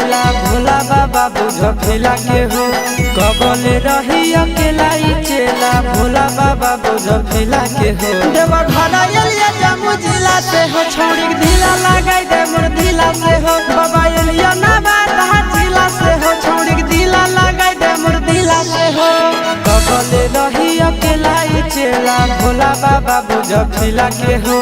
चेला भोला बाबा बुझ फिला के हो कबले रही अकेला चेला भोला बाबा बुझ फिला के हो देवा घरा एलिया जम्मू जिला से हो छोड़ी ढीला लगाई दे मोर ढीला से हो बाबा एलिया नवादा जिला से हो छोड़ी ढीला लगाई दे मोर ढीला से हो कबले रही अकेला चेला भोला बाबा बुझ फिला के हो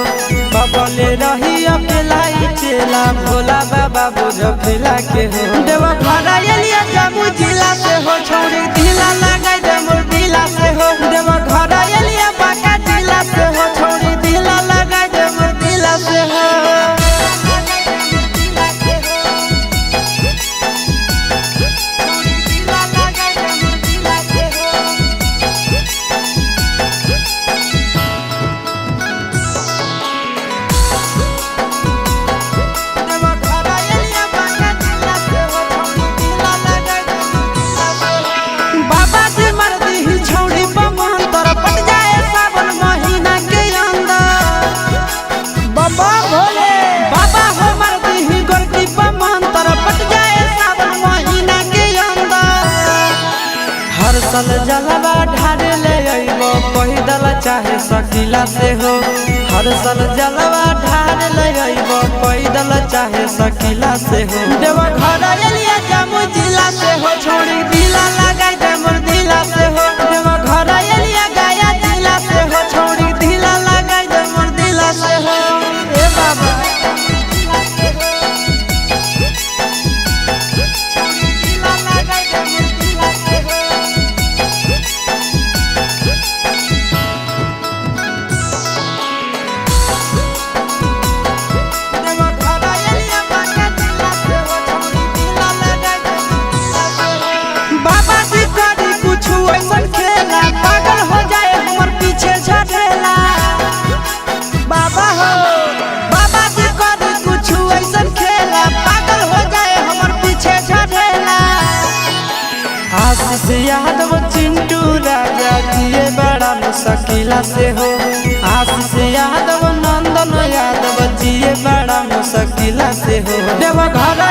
कबले रही अकेला चेला भोला बाबा बुझ फिला के हो देवा घरा एलिया जम्मू जिला से हो छोड़ी ढीला लगाई दे मोर ढीला से हो देवा घरा एलिया बांका जिला से हो छोड़ी ढीला लगाई दे मोर ढीला से हो हर साल जलवा ढारे ले अइबो पैदल चाहे सकीला से हो हर साल जलवा ढारे ले अइबो पैदल चाहे सकीला से हो देवा घरा एलिया जम्मू जिला से हो छोड़ी ढीला लगाई दे मोर ढीला से हो देवा घरा एलिया गया जिला से हो छोड़ी ढीला लगाई दे मोर ढीला से हो ए बाबा आशीष यादव चिंटू राजा जिए बड़ा मुश्किला से हो आशीष यादव नंदन यादव जिए बड़ा मुश्किला से हो देवा घरा